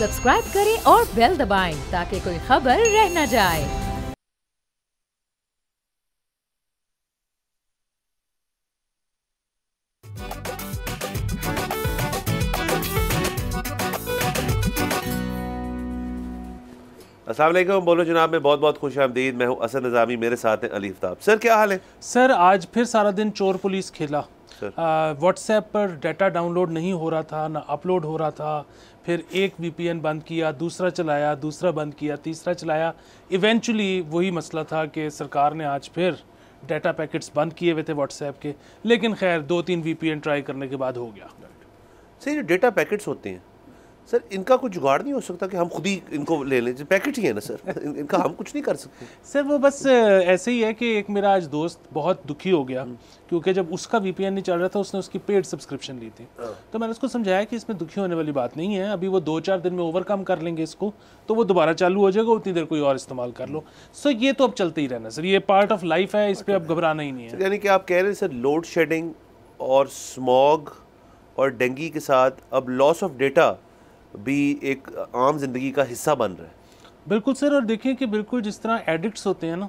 Subscribe करें और bell दबाएं ताकि कोई खबर रह न जाए। अस्सलाम वालेकुम, बोलो जनाब में बहुत बहुत खुश आमदीद। मैं हूँ असद निज़ामी, मेरे साथ हैं अली आफ्ताब। सर क्या हाल है? सर आज फिर सारा दिन चोर पुलिस खेला। व्हाट्सएप पर डाटा डाउनलोड नहीं हो रहा था, ना अपलोड हो रहा था। फिर एक वीपीएन बंद किया, दूसरा चलाया, दूसरा बंद किया, तीसरा चलाया। इवेंचुअली वही मसला था कि सरकार ने आज फिर डाटा पैकेट्स बंद किए हुए थे व्हाट्सएप के, लेकिन खैर 2-3 वीपीएन ट्राई करने के बाद हो गया। सर ये डेटा पैकेट्स होते हैं, सर इनका कुछ जुगाड़ नहीं हो सकता कि हम खुद ही इनको ले लें? पैकेट ही है ना सर, इनका हम कुछ नहीं कर सकते। सर वो बस ऐसे ही है कि एक मेरा आज दोस्त बहुत दुखी हो गया क्योंकि जब उसका वीपीएन नहीं चल रहा था, उसने उसकी पेड सब्सक्रिप्शन ली थी। तो मैंने उसको समझाया कि इसमें दुखी होने वाली बात नहीं है, अभी वो 2-4 दिन में ओवरकम कर लेंगे इसको, तो वो दोबारा चालू हो जाएगा, उतनी देर कोई और इस्तेमाल कर लो। सो ये तो अब चलते ही रहना सर, ये पार्ट ऑफ लाइफ है, इस पर अब घबराना ही नहीं है। यानी कि आप कह रहे हैं सर लोड शेडिंग और स्मॉग और डेंगू के साथ अब लॉस ऑफ डेटा भी एक आम जिंदगी का हिस्सा बन रहा है। बिल्कुल सर, और देखें कि बिल्कुल जिस तरह एडिक्ट्स होते हैं ना,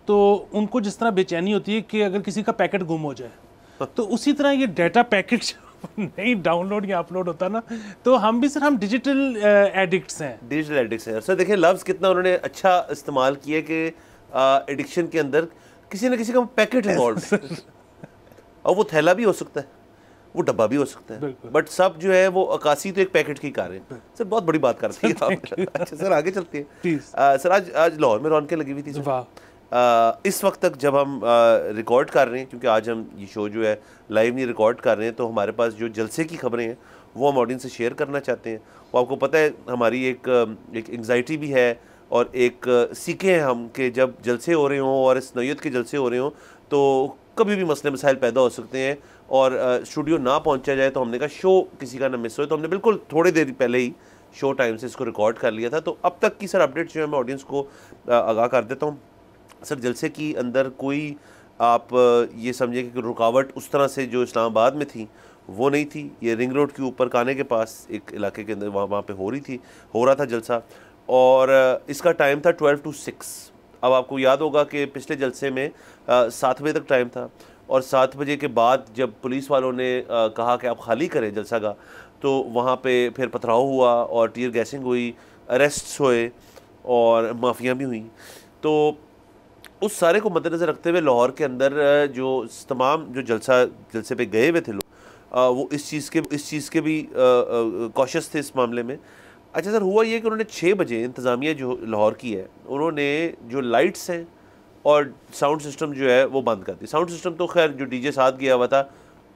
तो उनको जिस तरह बेचैनी होती है कि अगर किसी का पैकेट गुम हो जाए, तो उसी तरह ये डाटा पैकेट नहीं डाउनलोड या अपलोड होता ना, तो हम भी सर हम डिजिटल एडिक्ट्स हैं। डिजिटल एडिक्ट्स हैं सर। देखें लफ्ज़ कितना उन्होंने अच्छा इस्तेमाल किया कि एडिक्शन के अंदर किसी न किसी का पैकेट इन्वॉल्व है। और वो थैला भी हो सकता है, वो डब्बा भी हो सकता है, बट सब जो है वो अकासी तो एक पैकेट की कार है। सर बहुत बड़ी बात करते हैं आप। अच्छा सर आगे चलते हैं। सर आज लाहौर में रौनकें लगी हुई थी सर। इस वक्त तक जब हम रिकॉर्ड कर रहे हैं, क्योंकि आज हम ये शो जो है लाइव नहीं रिकॉर्ड कर रहे हैं, तो हमारे पास जो जलसे की खबरें हैं वो हम ऑडियंस से शेयर करना चाहते हैं। वो आपको पता है हमारी एक एंग्जाइटी भी है और एक सीखे हैं हम कि जब जलसे हो रहे हों और इस नौयत के जलसे हो रहे हों तो कभी भी मसले मसाइल पैदा हो सकते हैं और स्टूडियो ना पहुंचा जाए। तो हमने कहा शो किसी का ना मिस हो, तो हमने बिल्कुल थोड़ी देर पहले ही शो टाइम से इसको रिकॉर्ड कर लिया था। तो अब तक की सर अपडेट जो है मैं ऑडियंस को आगाह कर देता हूँ। सर जलसे की अंदर कोई आप ये समझिए कि रुकावट उस तरह से जो इस्लामाबाद में थी वो नहीं थी। ये रिंग रोड के ऊपर काने के पास एक इलाके के अंदर वहाँ पे हो रहा था जलसा, और इसका टाइम था 12 to 6। अब आपको याद होगा कि पिछले जलसे में 7 बजे तक टाइम था, और 7 बजे के बाद जब पुलिस वालों ने कहा कि आप खाली करें जलसा का, तो वहाँ पे फिर पथराव हुआ और टीयर गैसिंग हुई, अरेस्ट्स हुए और माफियाँ भी हुई। तो उस सारे को मद्देनज़र रखते हुए लाहौर के अंदर जो तमाम जो जलसे पे गए हुए थे लोग, वो इस चीज़ के भी कॉशियस थे इस मामले में। अच्छा सर हुआ ये कि उन्होंने 6 बजे इंतज़ामिया जो लाहौर की है, उन्होंने जो लाइट्स हैं और साउंड सिस्टम जो है वो बंद कर दी। साउंड सिस्टम तो खैर जो डीजे साथ गया हुआ था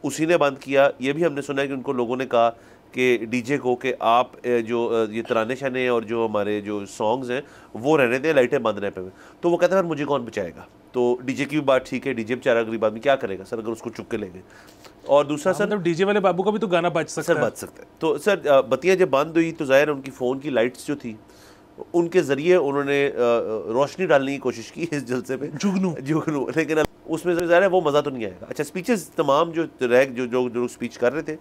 उसी ने बंद किया। ये भी हमने सुना है कि उनको लोगों ने कहा कि डीजे को कि आप जो ये तराने शाने और जो हमारे जो सॉन्ग्स हैं वो रहने दें, लाइटें बंद रहने पे। तो वो कहता है मुझे कौन बचाएगा। तो डीजे की भी बात ठीक है, डीजे बेचारा गरीब आदमी क्या करेगा सर अगर उसको चुप के ले गए। और दूसरा सर मतलब डीजे वाले बाबू का भी तो गाना बच सकता है। बच सकता है। तो सर बत्तियाँ जब बंद हुई तो ज़ाहिर उनकी फ़ोन की लाइट्स जो थी उनके ज़रिए उन्होंने रोशनी डालने की कोशिश की इस जलसे पे, जुगनू, लेकिन उसमें ज़ाहिर है वो मज़ा तो नहीं आएगा। अच्छा स्पीचेस तमाम जो स्पीच कर रहे थे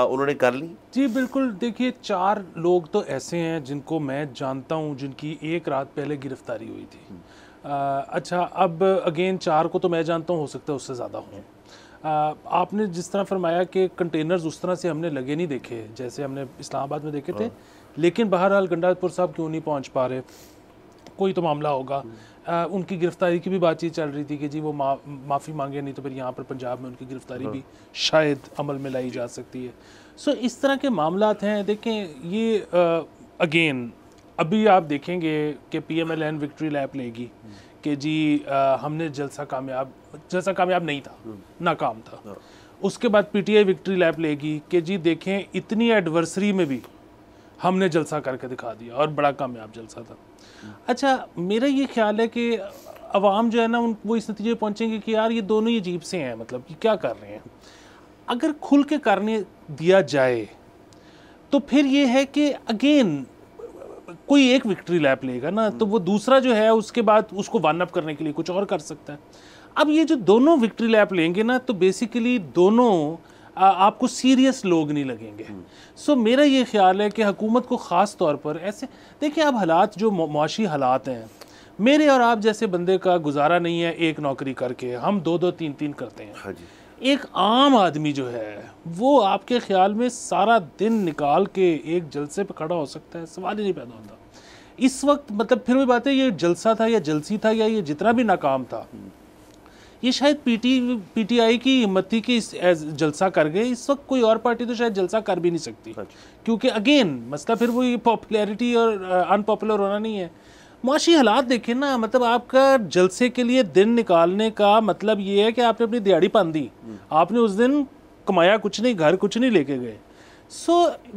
उन्होंने कर ली। जी बिल्कुल, देखिए 4 लोग तो ऐसे हैं जिनको मैं जानता हूँ जिनकी एक रात पहले गिरफ्तारी हुई थी। अच्छा अब अगेन 4 को तो मैं जानता हूँ, हो सकता है उससे ज़्यादा हों। आपने जिस तरह फरमाया कि कंटेनर्स उस तरह से हमने लगे नहीं देखे जैसे हमने इस्लामाबाद में देखे थे, लेकिन बहरहाल गंडापुर साहब क्यों नहीं पहुंच पा रहे, कोई तो मामला होगा। उनकी गिरफ्तारी की भी बातचीत चल रही थी कि जी वो माफ़ी मांगे, नहीं तो फिर यहाँ पर पंजाब में उनकी गिरफ्तारी भी शायद अमल में लाई जा सकती है। सो इस तरह के मामलात हैं। देखें ये अगेन अभी आप देखेंगे कि PMLN विक्ट्री लैप लेगी कि जी हमने जलसा कामयाब नहीं था, नाकाम था। उसके बाद PTI विक्ट्री लैप लेगी कि जी देखें इतनी एडवर्सरी में भी हमने जलसा करके दिखा दिया और बड़ा कामयाब जलसा था। अच्छा मेरा ये ख्याल है कि अवाम जो है ना वो इस नतीजे पहुँचेंगे कि यार ये दोनों ही अजीब से हैं, मतलब कि क्या कर रहे हैं। अगर खुल के करने दिया जाए तो फिर ये है कि अगेन कोई एक विक्ट्री लैप लेगा ना तो वो दूसरा जो है उसके बाद उसको वन अप करने के लिए कुछ और कर सकता है। अब ये जो दोनों विक्ट्री लैप लेंगे ना तो बेसिकली दोनों आपको सीरियस लोग नहीं लगेंगे। सो मेरा ये ख्याल है कि हुकूमत को ख़ास तौर पर ऐसे देखिए, अब हालात जो मुआशी हालात हैं, मेरे और आप जैसे बंदे का गुजारा नहीं है एक नौकरी करके, हम 2-2 3-3 करते हैं। हाँ जी। एक आम आदमी जो है वो आपके ख्याल में सारा दिन निकाल के एक जलसे पे खड़ा हो सकता है? सवाल ही नहीं पैदा होता इस वक्त। मतलब फिर वही बात है, ये जलसा था या जलसी था या ये जितना भी नाकाम था, ये शायद पीटीआई की हिम्मत थी कि जलसा कर गए। इस वक्त कोई और पार्टी तो शायद जलसा कर भी नहीं सकती, क्योंकि अगेन मसला फिर वो ये पॉपुलैरिटी और अनपॉपुलर होना नहीं है। मुआशी हालात देखें ना, मतलब आपका जलसे के लिए दिन निकालने का मतलब ये है कि आपने अपनी दिहाड़ी बांधी, आपने उस दिन कमाया कुछ नहीं, घर कुछ नहीं लेके गए। सो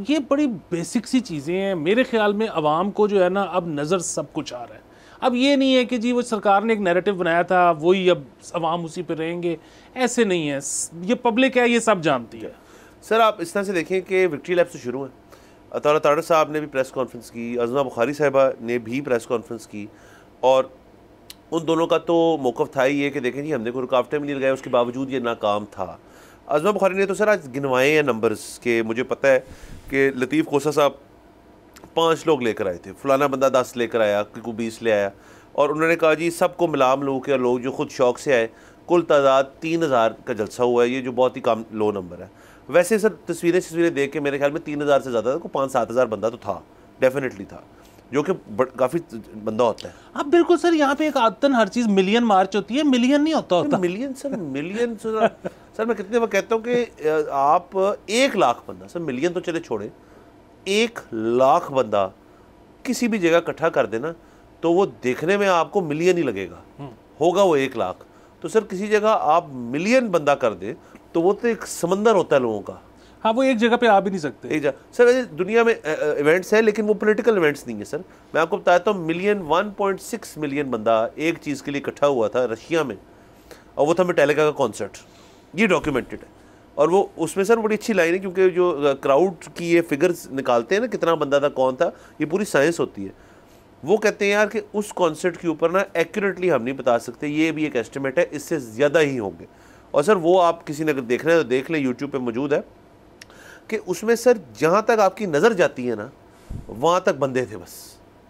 ये बड़ी बेसिक सी चीज़ें हैं। मेरे ख्याल में आवाम को जो है ना अब नज़र सब कुछ आ रहा है। अब ये नहीं है कि जी वो सरकार ने एक नैरेटिव बनाया था वही अब आवाम उसी पे रहेंगे, ऐसे नहीं है। ये पब्लिक है, ये सब जानती है। सर आप इस तरह से देखें कि विक्ट्री लैब से शुरू है, अताउल्लाह तारड़ साहब ने भी प्रेस कॉन्फ्रेंस की, अज़मा बुखारी साहिबा ने भी प्रेस कॉन्फ्रेंस की, और उन दोनों का तो मौक़िफ़ था ही ये कि देखें जी हमने कोई रुकावटें भी नहीं लगाई, उसके बावजूद ये नाकाम था। अज़मा बुखारी ने तो सर आज गिनवाए हैं नंबर्स के, मुझे पता है कि लतीफ़ खोसा साहब 5 लोग लेकर आए थे, फलाना बंदा 10 लेकर आया, कोई 20 ले आया, और उन्होंने कहा जी सबको मिला मिलू के लोग जो खुद शौक़ से आए, कुल तादाद 3000 का जलसा हुआ है, ये जो बहुत ही कम लो नंबर है। वैसे सर तस्वीरें देख के मेरे ख्याल में 3000 से ज़्यादा को 5-7 हज़ार बंदा तो था, डेफिनेटली था, जो कि काफ़ी बंदा होता है। अब बिल्कुल सर, यहाँ पे एक आदतन हर चीज़ मिलियन मार्च होती है, मिलियन नहीं होता। मिलियन सर मैं कितने बार कहता हूँ कि आप 1 लाख बंदा, सर मिलियन तो चले छोड़े, 1 लाख बंदा किसी भी जगह इकट्ठा कर देना तो वो देखने में आपको मिलियन ही लगेगा, होगा वो 1 लाख। तो सर किसी जगह आप मिलियन बंदा कर दे तो वो तो एक समंदर होता है लोगों का। हाँ, वो एक जगह पे आ भी नहीं सकते। सर दुनिया में इवेंट्स है लेकिन वो पॉलिटिकल इवेंट्स नहीं है सर। मैं आपको बताता हूँ 1.6 मिलियन बंदा एक चीज़ के लिए इकट्ठा हुआ था रशिया में, और वो था मेटालिका का कॉन्सर्ट। ये डॉक्यूमेंटेड है, और वो उसमें सर बड़ी अच्छी लाइन है, क्योंकि जो क्राउड की ये फिगर्स निकालते हैं ना, कितना बंदा था, कौन था, ये पूरी साइंस होती है। वो कहते हैं यार कि उस कॉन्सर्ट के ऊपर ना एक्यूरेटली हम नहीं बता सकते, ये भी एक एस्टिमेट है, इससे ज़्यादा ही होंगे। और सर वो आप किसी ने अगर देखना है तो देख लें, यूट्यूब पे मौजूद है, कि उसमें सर जहाँ तक आपकी नज़र जाती है ना वहाँ तक बंदे थे बस।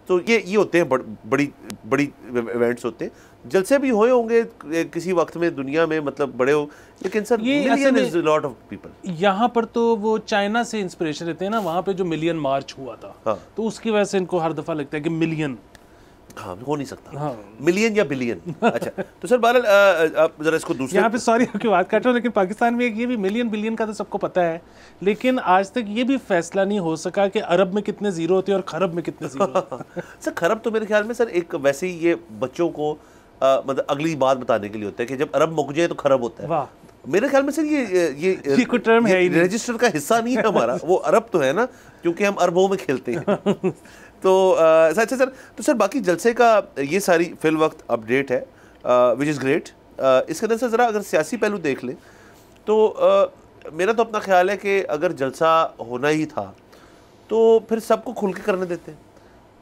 तो ये होते हैं बड़ी इवेंट्स होते हैं, जलसे भी हुए होंगे किसी वक्त में दुनिया में, मतलब बड़े हो, लेकिन sir million is lot of people. यहाँ पर तो वो चाइना से इंस्पिरेशन लेते हैं ना, वहाँ पे जो मिलियन मार्च हुआ था, हाँ। तो उसकी वजह से इनको हर दफ़ा लगता है कि मिलियन, हाँ हो नहीं सकता, हाँ। मिलियन या बिलियन। अच्छा तो सर बहरहाल आप जरा इसको दूसरे, यहाँ पे सॉरी आपकी बात काट रहा हूँ, लेकिन पाकिस्तान में एक ये भी मिलियन बिलियन का तो सबको पता है, लेकिन आज तक ये भी फैसला नहीं हो सका कि अरब में कितने जीरो होते हैं और खरब में कितने जीरो। सर खरब तो मेरे ख्याल में सर एक वैसे ही ये बच्चों को मतलब अगली बात बताने के लिए होता है कि जब अरब मुक जाए तो खरब होता है। वाह, मेरे ख्याल में सर ये कोई टर्म है ही नहीं, रजिस्टर का हिस्सा नहीं है हमारा, वो अरब तो है ना, क्योंकि हम अरबों में खेलते हैं। तो अच्छा सर, तो सर बाकी जलसे का ये सारी फिल वक्त अपडेट है, विच इज़ ग्रेट। इसके अंदर से ज़रा अगर सियासी पहलू देख लें तो मेरा तो अपना ख्याल है कि अगर जलसा होना ही था तो फिर सबको खुल के करने देते हैं।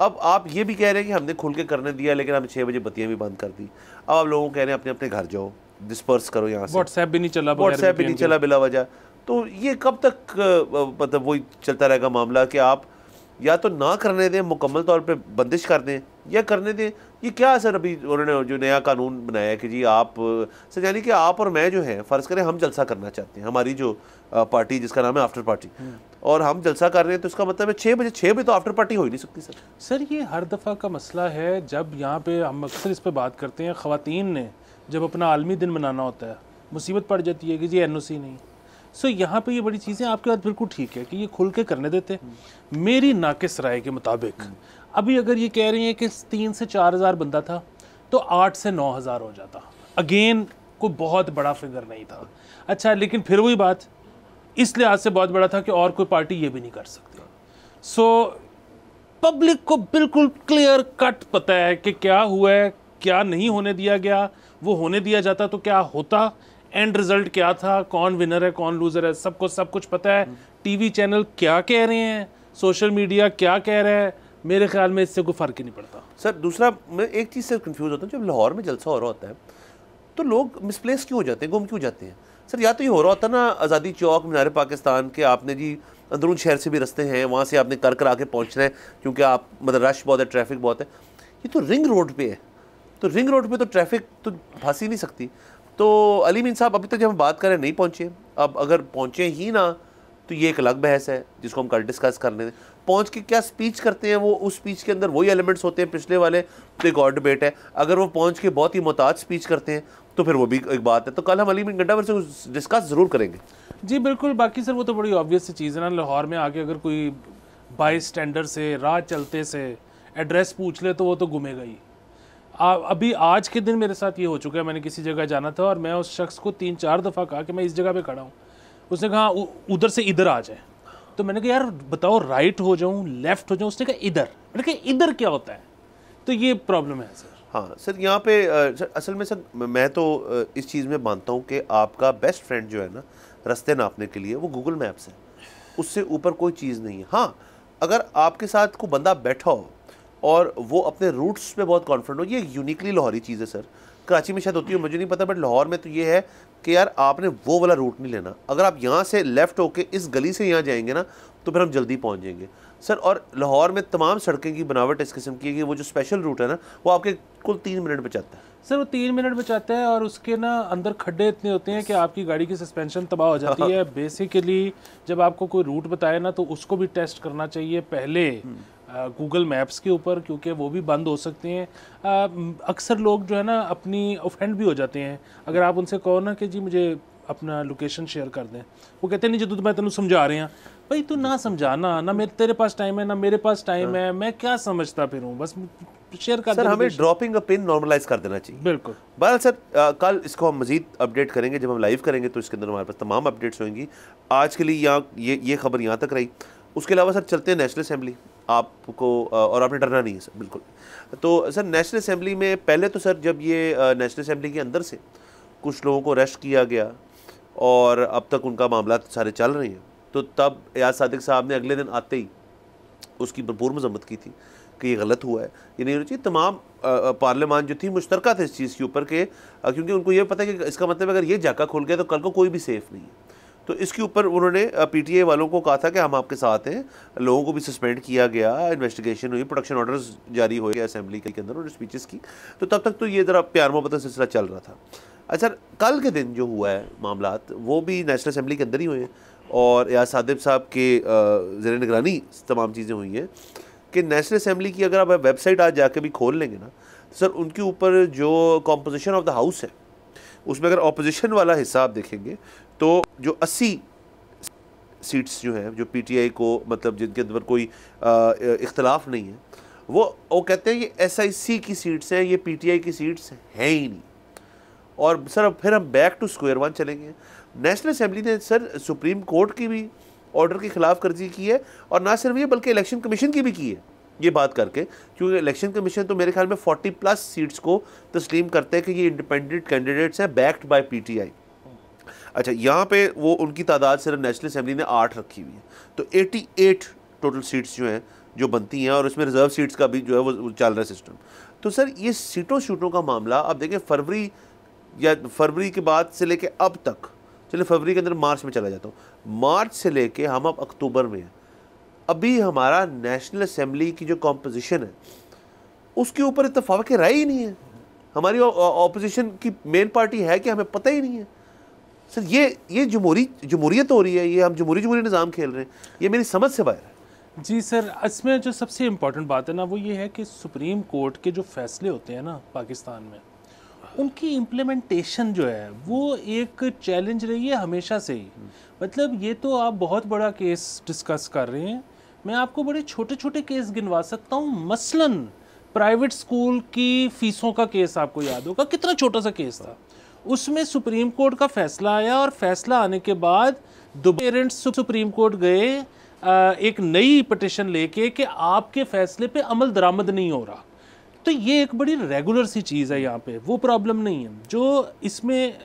अब आप ये भी कह रहे हैं कि हमने खुल के करने दिया, लेकिन हमने 6 बजे बत्तियाँ भी बंद कर दी। अब आप लोगों को कह रहे हैं अपने अपने घर जाओ, डिस्पर्स करो यहाँ से, व्हाट्सएप भी नहीं चला, व्हाट्सएप भी नहीं चला बिला वजह। तो ये कब तक मतलब वही चलता रहेगा मामला कि आप या तो ना करने दें, मुकम्मल तौर पे बंदिश कर दें, या करने दें। ये क्या असर अभी उन्होंने जो नया कानून बनाया है कि जी आप सर, यानी कि आप और मैं जो है फ़र्ज़ करें हम जलसा करना चाहते हैं, हमारी जो पार्टी जिसका नाम है आफ्टर पार्टी, और हम जलसा कर रहे हैं, तो इसका मतलब है 6 बजे तो आफ्टर पार्टी हो ही नहीं सकती सर। सर ये हर दफ़ा का मसला है, जब यहाँ पे हम अक्सर इस पर बात करते हैं, ख़वातीन ने जब अपना आलमी दिन मनाना होता है मुसीबत पड़ जाती है कि जी NOC नहीं। सो यहाँ पे ये बड़ी चीज़ें, आपकी बात बिल्कुल ठीक है कि ये खुल के करने देते। मेरी नाकिस राय के मुताबिक अभी अगर ये कह रही हैं कि 3 से 4 हज़ार बंदा था तो 8 से 9 हज़ार हो जाता, अगेन कोई बहुत बड़ा फिगर नहीं था। अच्छा, लेकिन फिर वही बात इस लिहाज से बहुत बड़ा था कि और कोई पार्टी ये भी नहीं कर सकती। सो पब्लिक को बिल्कुल क्लियर कट पता है कि क्या हुआ है, क्या नहीं होने दिया गया। वो होने दिया जाता तो क्या होता, एंड रिजल्ट क्या था, कौन विनर है कौन लूज़र है, सबको सब कुछ पता है। टीवी चैनल क्या कह रहे हैं, सोशल मीडिया क्या कह रहा है, मेरे ख्याल में इससे कोई फ़र्क ही नहीं पड़ता। सर दूसरा मैं एक चीज़ से कंफ्यूज होता हूँ, जब लाहौर में जलसा हो रहा होता है तो लोग मिसप्लेस क्यों हो जाते हैं, गुम क्यों जाते हैं? सर या तो ये हो रहा होता ना आज़ादी चौक, मीनार पाकिस्तान के, आपने जी अंदरून शहर से भी रास्ते हैं, वहाँ से आपने कर आके पहुँचना है क्योंकि आप मतलब रश बहुत है, ट्रैफिक बहुत है। ये तो रिंग रोड पे है, तो रिंग रोड पे तो ट्रैफिक तो फंस ही नहीं सकती। तो अली मीन साहब अभी तक जब हम बात करें नहीं पहुँचे, अब अगर पहुँचे ही ना तो ये एक अलग बहस है जिसको हम कल डिस्कस करने दें। पहुँच के क्या स्पीच करते हैं, वो उस स्पीच के अंदर वही एलिमेंट्स होते हैं पिछले वाले, तो एक और डिबेट है। अगर वो पहुँच के बहुत ही मोहताज स्पीच करते हैं तो फिर वो भी एक बात है। तो कल हम अली मीन गंडावर से डिस्कस ज़रूर करेंगे। जी बिल्कुल। बाकी सर वो तो बड़ी ऑब्वियस सी चीज़ है ना, लाहौर में आके अगर कोई बाई स्टैंडर्ड से राह चलते से एड्रेस पूछ ले तो वो तो घूमेगा ही। अभी आज के दिन मेरे साथ ये हो चुका है, मैंने किसी जगह जाना था और मैं उस शख्स को 3-4 दफ़ा कहा कि मैं इस जगह पे खड़ा हूँ, उसने कहा उधर से इधर आ जाए। तो मैंने कहा यार बताओ राइट हो जाऊँ लेफ़्ट हो जाऊँ, उसने कहा इधर। मैंने कहा इधर क्या होता है? तो ये प्रॉब्लम है सर। हाँ सर, यहाँ पे सर असल में सर मैं तो इस चीज़ में मानता हूँ कि आपका बेस्ट फ्रेंड जो है ना रास्ते नापने के लिए वो गूगल मैप्स है, उससे ऊपर कोई चीज़ नहीं है। हाँ, अगर आपके साथ कोई बंदा बैठा हो और वो अपने रूट्स पे बहुत कॉन्फिडेंट हो, ये यूनिकली लाहौरी चीज़ है सर। कराची में शायद होती है मुझे नहीं पता, बट लाहौर में तो ये है कि यार आपने वो वाला रूट नहीं लेना। अगर आप यहाँ से लेफ़्ट होके इस गली से यहाँ जाएंगे ना तो फिर हम जल्दी पहुँच जाएंगे सर। और लाहौर में तमाम सड़कें की बनावट इस किस्म की है कि वो जो स्पेशल रूट है ना वो आपके कुल 3 मिनट बचाता है सर। वो 3 मिनट बचाता है और उसके ना अंदर खड्डे इतने होते हैं कि आपकी गाड़ी की सस्पेंशन तबाह हो जाती है। बेसिकली जब आपको कोई रूट बताए ना तो उसको भी टेस्ट करना चाहिए पहले गूगल मैप्स के ऊपर, क्योंकि वो भी बंद हो सकते हैं। अक्सर लोग जो है ना अपनी ऑफेंड भी हो जाते हैं अगर आप उनसे कहो ना कि जी मुझे अपना लोकेशन शेयर कर दें, वो कहते हैं नहीं जो मैं तेन समझा रहे हैं। भाई तू ना समझाना ना, मेरे तेरे पास टाइम है ना मेरे पास टाइम है, मैं क्या समझता फिर हूँ, बस शेयर कर सर। हमें ड्रॉपिंग अ पिन नॉर्मलाइज कर देना चाहिए। बिल्कुल। बहरहाल सर कल इसको हम मजीद अपडेट करेंगे, जब हम लाइव करेंगे तो इसके अंदर हमारे पास तमाम अपडेट्स होंगी। आज के लिए यहाँ ये खबर यहाँ तक रही। उसके अलावा सर चलते हैं नेशनल असेंबली आपको, और आपने डरना नहीं है सर बिल्कुल। तो सर नेशनल असेंबली में पहले तो सर जब ये नेशनल असेंबली के अंदर से कुछ लोगों को अरेस्ट किया गया और अब तक उनका मामला सारे चल रहे हैं, तो तब एयाज सादिक साहब ने अगले दिन आते ही उसकी भरपूर मजम्मत की थी कि ये गलत हुआ है, ये नहीं होना चाहिए। तमाम पार्लियामान जो थी मुश्तरका थे इस चीज़ के ऊपर के, क्योंकि उनको ये पता है कि इसका मतलब अगर ये जाका खुल गया तो कल को कोई भी सेफ़ नहीं है। तो इसके ऊपर उन्होंने पीटीआई वालों को कहा था कि हम आपके साथ हैं। लोगों को भी सस्पेंड किया गया, इन्वेस्टिगेशन हुई, प्रोटेक्शन ऑर्डर्स जारी हुए असेंबली के अंदर और स्पीचेस की। तो तब तक तो ये ज़रा प्यार मोहब्बत का सिलसिला चल रहा था। अच्छा, कल के दिन जो हुआ है मामलात वो भी नेशनल असेंबली के अंदर ही हुए हैं और एयाज सादिक साहब के ज़ेर निगरानी तमाम चीज़ें हुई हैं कि नेशनल असेंबली की अगर आप वेबसाइट आज जाके भी खोल लेंगे ना तो सर उनके ऊपर जो कॉम्पोजिशन ऑफ द हाउस है उसमें अगर अपोजिशन वाला हिस्सा आप देखेंगे तो जो 80 सीट्स जो हैं जो पीटीआई को मतलब जिनके अंदर कोई इख्तलाफ नहीं है, वो कहते हैं ये एसआईसी की सीट्स हैं, ये पीटीआई की सीट्स हैं ही नहीं। और सर अब फिर हम बैक टू स्क्वायर वन चलेंगे। नेशनल असेंबली ने सर सुप्रीम कोर्ट की भी ऑर्डर की खिलाफ वर्जी की है और ना सिर्फ ये बल्कि इलेक्शन कमीशन की भी की है ये बात करके, क्योंकि इलेक्शन कमीशन तो मेरे ख्याल में 40+ सीट्स को तस्लीम करते हैं कि ये इंडिपेंडेंट कैंडिडेट्स हैं बैक्ड बाय पीटीआई। अच्छा, यहाँ पे वो उनकी तादाद सिर्फ नेशनल असेंबली ने 8 रखी हुई है, तो 88 टोटल सीट्स जो हैं जो बनती हैं और उसमें रिजर्व सीट्स का भी जो है वो चल रहा है सिस्टम। तो सर ये सीटों शूटों का मामला अब देखिए फरवरी के बाद से लेके अब तक, चलिए फरवरी के अंदर मार्च में चला जाता हूँ, मार्च से लेके हम अब अक्टूबर में हैं, अभी हमारा नेशनल असेंबली की जो कॉम्पोजिशन है उसके ऊपर इत्तेफाक राय ही नहीं है। हमारी ऑपोजिशन की मेन पार्टी है कि हमें पता ही नहीं है। सर ये जमहूरियत हो रही है, ये हम जमहूरी निज़ाम खेल रहे हैं, ये मेरी समझ से बाहर है। जी सर, इसमें जो सबसे इम्पोर्टेंट बात है ना वो ये है कि सुप्रीम कोर्ट के जो फैसले होते हैं ना पाकिस्तान में, उनकी इम्प्लीमेंटेशन जो है वो एक चैलेंज रही है हमेशा से ही। मतलब ये तो आप बहुत बड़ा केस डिस्कस कर रहे हैं, मैं आपको बड़े छोटे छोटे केस गिनवा सकता हूँ। मसलन प्राइवेट स्कूल की फ़ीसों का केस आपको याद होगा, कितना छोटा सा केस था, उसमें सुप्रीम कोर्ट का फैसला आया और फैसला आने के बाद दो पेरेंट्स सुप्रीम कोर्ट गए एक नई पिटिशन लेके कि आपके फैसले पे अमल दरामद नहीं हो रहा। तो ये एक बड़ी रेगुलर सी चीज़ है, यहाँ पे वो प्रॉब्लम नहीं है। जो इसमें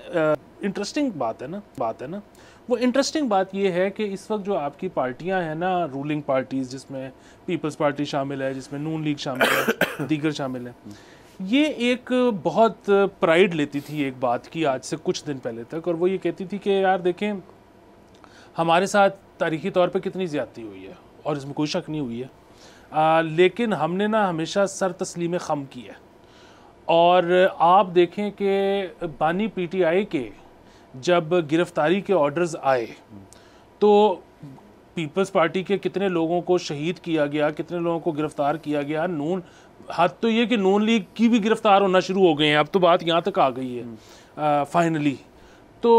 इंटरेस्टिंग बात है ना वो इंटरेस्टिंग बात ये है कि इस वक्त जो आपकी पार्टियां हैं ना, रूलिंग पार्टीज़, जिसमें पीपल्स पार्टी शामिल है, जिसमें नून लीग शामिल है, दीगर शामिल है, ये एक बहुत प्राइड लेती थी एक बात की आज से कुछ दिन पहले तक, और वो ये कहती थी कि यार देखें हमारे साथ तारीख़ी तौर पे कितनी ज़्यादती हुई है और इसमें कोई शक नहीं हुई है, लेकिन हमने ना हमेशा सर तस्लीम खम किया। और आप देखें कि बानी पीटीआई के जब गिरफ्तारी के ऑर्डर्स आए तो पीपल्स पार्टी के कितने लोगों को शहीद किया गया, कितने लोगों को गिरफ्तार किया गया। नून हद तो ये कि नून लीग की भी गिरफ्तार होना शुरू हो गए हैं, अब तो बात यहाँ तक आ गई है फाइनली। तो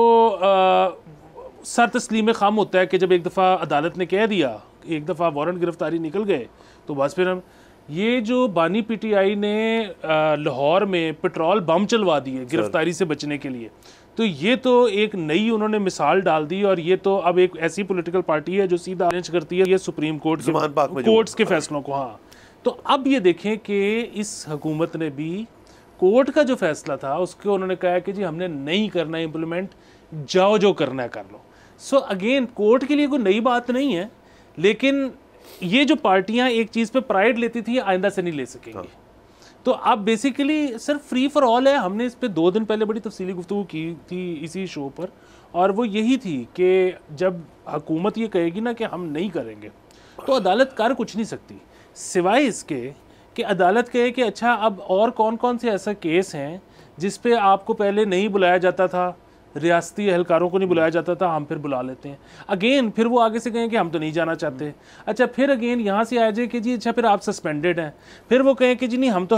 सर तस्लीम खाम होता है कि जब एक दफ़ा अदालत ने कह दिया, एक दफ़ा वारंट गिरफ्तारी निकल गए, तो बस फिर हम ये जो बानी पीटीआई ने लाहौर में पेट्रोल बम चलवा दिए गिरफ्तारी से बचने के लिए, तो ये तो एक नई उन्होंने मिसाल डाल दी। और ये तो अब एक ऐसी पॉलिटिकल पार्टी है जो सीधा चैलेंज करती है ये सुप्रीम कोर्ट के कोर्ट्स के फैसलों को। हाँ, तो अब ये देखें कि इस हुकूमत ने भी कोर्ट का जो फैसला था उसको उन्होंने कहा है कि जी हमने नहीं करना है इम्प्लीमेंट, जाओ जो करना है कर लो। सो अगेन कोर्ट के लिए कोई नई बात नहीं है, लेकिन ये जो पार्टियां एक चीज़ पे प्राइड लेती थी आइंदा से नहीं ले सकेंगी। तो अब बेसिकली सिर्फ फ्री फॉर ऑल है। हमने इस पे 2 दिन पहले बड़ी तफसीली गुफ्तगू की थी इसी शो पर, और वो यही थी कि जब हुकूमत ये कहेगी ना कि हम नहीं करेंगे तो अदालत कर कुछ नहीं सकती सिवाय इसके कि अदालत कहे कि अच्छा अब और कौन कौन से ऐसा केस हैं जिस पे आपको पहले नहीं बुलाया जाता था, रियासती एहलकारों को नहीं बुलाया जाता था, हम फिर बुला लेते हैं। अगेन फिर वो आगे से कहें कि हम तो नहीं जाना चाहते। अच्छा फिर अगेन यहाँ से आ जाए कि जी अच्छा फिर आप सस्पेंडेड हैं, फिर वो कहें कि जी नहीं हम तो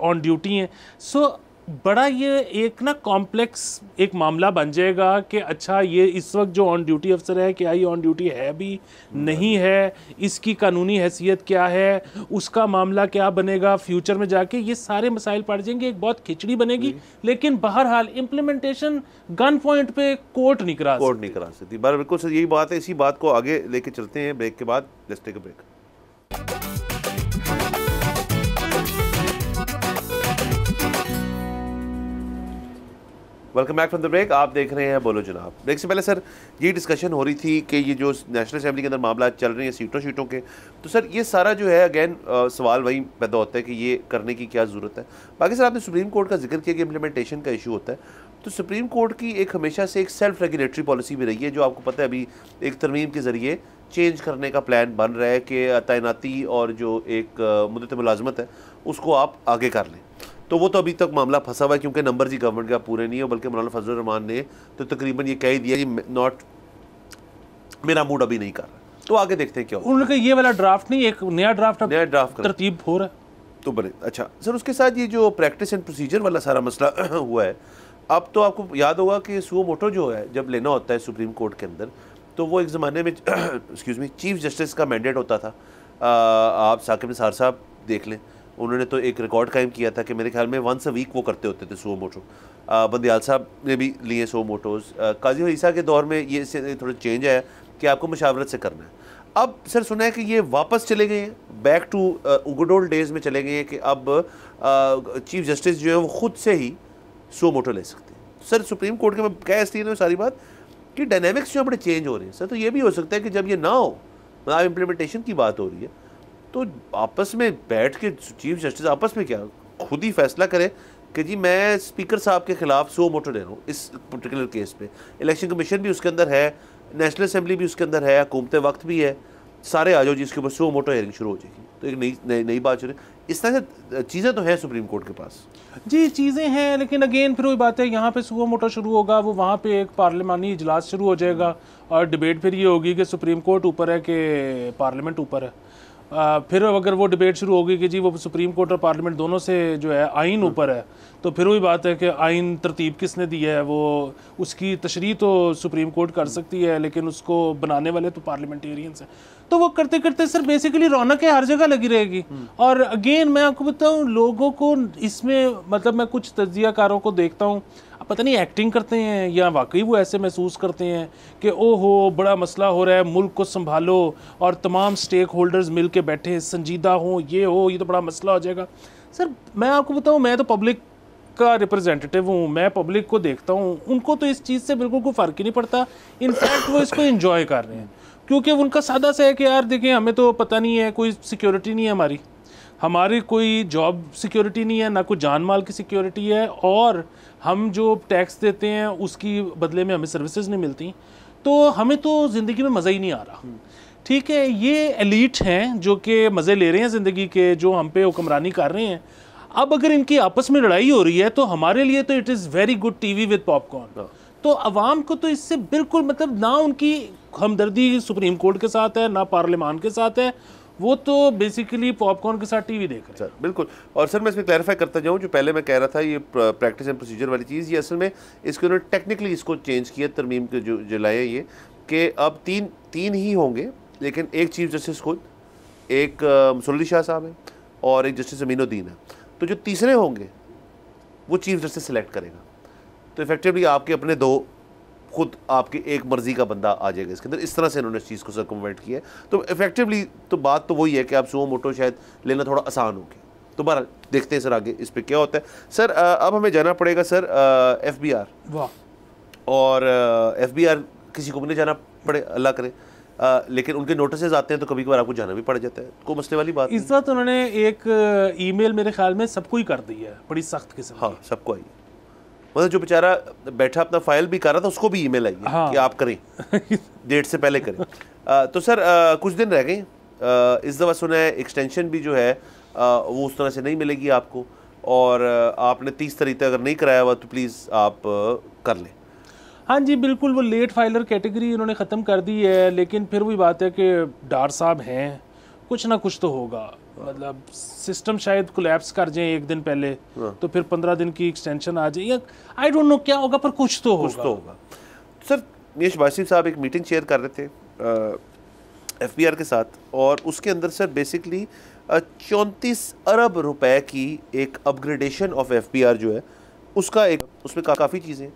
ऑन ड्यूटी हैं। सो बड़ा ये एक ना कॉम्प्लेक्स एक मामला बन जाएगा कि अच्छा ये इस वक्त जो ऑन ड्यूटी अफसर है क्या ये ऑन ड्यूटी है भी नहीं है, इसकी कानूनी हैसियत क्या है, उसका मामला क्या बनेगा फ्यूचर में जाके, ये सारे मसाइल पड़ जाएंगे, एक बहुत खिचड़ी बनेगी। लेकिन बहरहाल इम्प्लीमेंटेशन गन पॉइंट पे कोर्ट नहीं करा सकती। बिल्कुल सर यही बात है। इसी बात को आगे लेके चलते हैं ब्रेक के बाद। Let's take a break. Welcome back from the break. आप देख रहे हैं बोलो जनाब। ब्रेक से पहले सर ये डिस्कशन हो रही थी कि ये जो नेशनल असेंबली के अंदर मामला चल रहे हैं सीटों के, तो सर ये सारा जो है अगेन सवाल वही पैदा होता है कि ये करने की क्या ज़रूरत है। बाकी सर आपने सुप्रीम कोर्ट का जिक्र किया कि इम्प्लीमेंटेशन का इशू होता है, तो सुप्रीम कोर्ट की एक हमेशा से एक सेल्फ रेगुलेटरी पॉलिसी भी रही है जो आपको पता है अभी एक तरमीम के ज़रिए चेंज करने का प्लान बन रहा है कि तैनाती और जो एक मुद्दत मुलाजमत है उसको आप आगे कर लें। तो वो तो अभी तक मामला फंसा हुआ है क्योंकि नंबर जी गवर्नमेंट का पूरे नहीं है, बल्कि मौलाना फजलुर रहमान ने तो तकरीबन ये कह ही दिया कि नॉट मेरा मूड अभी नहीं कर रहा। तो आगे देखते हैं क्या उन्होंने कहा ये वाला ड्राफ्ट नहीं, एक नया ड्राफ्ट तरतीब हो रहा है। तो बने अच्छा सर उसके साथ ये जो प्रैक्टिस एंड प्रोसीजर वाला सारा मसला हुआ है, अब तो आपको याद होगा कि सुओ मोटो जो है जब लेना होता है सुप्रीम कोर्ट के अंदर, तो वो एक ज़माने में एक्सक्यूज़ मी चीफ जस्टिस का मैंडेट होता था। आप साकिब निसार साहब देख लें, उन्होंने तो एक रिकॉर्ड कायम किया था कि मेरे ख्याल में वंस अ वीक वो करते होते थे सुओ मोटो। बंदियाल साहब ने भी लिए सुओ मोटोज़। काजी ईसा के दौर में ये थोड़ा चेंज आया कि आपको मशावरत से करना है। अब सर सुना है कि ये वापस चले गए हैं, back to good old days में चले गए हैं कि अब चीफ जस्टिस जो है वो ख़ुद से ही सुओ मोटो ले सकते हैं। सर सुप्रीम कोर्ट के में क्या इसलिए ना सारी बात कि डायनेमिक्स जो बड़े चेंज हो रहे हैं सर, तो ये भी हो सकता है कि जब ये ना हो, मतलब इम्प्लीमेंटेशन की बात हो रही है, तो आपस में बैठ के चीफ जस्टिस आपस में क्या खुद ही फैसला करे कि जी मैं स्पीकर साहब के खिलाफ सुओ मोटो ले रहा हूँ इस पर्टिकुलर केस पे। इलेक्शन कमीशन भी उसके अंदर है, नेशनल असेंबली भी उसके अंदर है, हुकूमत वक्त भी है, सारे आ जाओ जिसके ऊपर सुओ मोटो हियरिंग शुरू हो जाएगी। तो एक नई बात शुरू, इस तरह से चीज़ें तो हैं सुप्रीम कोर्ट के पास। जी चीज़ें हैं, लेकिन अगेन फिर वही बात है, यहाँ पे सुओ मोटो शुरू होगा, वो वहाँ पे एक पार्लिमानी इजलास शुरू हो जाएगा और डिबेट फिर ये होगी कि सुप्रीम कोर्ट ऊपर है कि पार्लियामेंट ऊपर है। फिर अगर वो डिबेट शुरू होगी कि जी वो सुप्रीम कोर्ट और पार्लियामेंट दोनों से जो है आइन ऊपर है, तो फिर वही बात है कि आइन तरतीब किसने दी है, वो उसकी तशरीह तो सुप्रीम कोर्ट कर सकती है लेकिन उसको बनाने वाले तो पार्लियामेंटेरियंस हैं। तो वो करते करते सर बेसिकली रौनक हर जगह लगी रहेगी। और अगेन मैं आपको बताऊँ लोगों को इसमें, मतलब मैं कुछ तज्जियाकारों को देखता हूँ, पता नहीं एक्टिंग करते हैं या वाकई वो ऐसे महसूस करते हैं कि ओहो बड़ा मसला हो रहा है, मुल्क को संभालो और तमाम स्टेक होल्डर्स मिल के बैठे संजीदा हों, ये तो बड़ा मसला हो जाएगा। सर मैं आपको बताऊं, मैं तो पब्लिक का रिप्रेजेंटेटिव हूँ, मैं पब्लिक को देखता हूँ, उनको तो इस चीज़ से बिल्कुल कोई फ़र्क ही नहीं पड़ता। इनफैक्ट वो इसको एंजॉय कर रहे हैं क्योंकि उनका सादा सा है कि यार देखिए हमें तो पता नहीं है, कोई सिक्योरिटी नहीं है हमारी, हमारी कोई जॉब सिक्योरिटी नहीं है, ना कोई जान माल की सिक्योरिटी है, और हम जो टैक्स देते हैं उसकी बदले में हमें सर्विसेज नहीं मिलती, तो हमें तो ज़िंदगी में मज़ा ही नहीं आ रहा। ठीक है, ये एलीट हैं जो कि मज़े ले रहे हैं ज़िंदगी के, जो हम पे हुक्मरानी कर रहे हैं। अब अगर इनकी आपस में लड़ाई हो रही है तो हमारे लिए तो it is very good TV with popcorn. तो अवाम को तो इससे बिल्कुल मतलब ना उनकी हमदर्दी सुप्रीम कोर्ट के साथ है ना पार्लियामान के साथ है, वो तो बेसिकली पॉपकॉर्न के साथ टीवी देख रहे हैं। सर बिल्कुल। और सर मैं इसमें क्लैरिफाई करता जाऊँ, जो पहले मैं कह रहा था ये प्रैक्टिस एंड प्रोसीजर वाली चीज़, ये असल में इसको उन्होंने टेक्निकली इसको चेंज किया, तरमीम के जो लाए ये कि अब तीन ही होंगे, लेकिन एक चीफ जस्टिस खुद, एक मुसल्ली शाह साहब है और एक जस्टिस अमीनुद्दीन है। तो जो तीसरे होंगे वो चीफ जस्टिस सेलेक्ट करेगा। तो इफेक्टिवली आपके अपने दो खुद आपकी एक मर्जी का बंदा आ जाएगा इसके अंदर। इस तरह से इन्होंने इस चीज़ को सर्कमवेंट किया है। तो इफेक्टिवली तो बात तो वही है कि आप सुमो मोटो शायद लेना थोड़ा आसान हो गया। तो बहरहाल देखते हैं सर आगे इस पर क्या होता है। सर अब हमें जाना पड़ेगा सर FBR। वाह। और FBR किसी को भी नहीं जाना पड़े, अल्लाह करे, लेकिन उनके नोटिस आते हैं तो कभी कभार आपको जाना भी पड़ जाता है, कोई मसले वाली बात इस बात उन्होंने एक ईमेल मेरे ख्याल में सबको ही कर दी है, बड़ी सख्त किस्म। हाँ सबको आई, मतलब जो बेचारा बैठा अपना फाइल भी कर रहा था उसको भी ईमेल आई है हाँ। कि आप करें डेट से पहले करें। तो सर कुछ दिन रह गए, इस दफ़ा सुना है एक्सटेंशन भी जो है वो उस तरह से नहीं मिलेगी आपको, और आपने 30 तारीख तक अगर नहीं कराया हुआ तो प्लीज़ आप कर लें। हाँ जी बिल्कुल, वो लेट फाइलर कैटेगरी इन्होंने ख़त्म कर दी है, लेकिन फिर वही बात है कि डार साहब हैं, कुछ ना कुछ तो होगा। मतलब सिस्टम शायद कोलैप्स कर जाए एक दिन पहले तो फिर 15 दिन की एक्सटेंशन आ जाए, या आई डोंट नो क्या होगा, पर कुछ तो होगा। सर ये शहबाज शरीफ साहब एक मीटिंग शेयर कर रहे थे FBR के साथ, और उसके अंदर सर बेसिकली 34 अरब रुपए की एक अपग्रेडेशन ऑफ FBR जो है उसका एक, उसमें काफ़ी चीज़ें,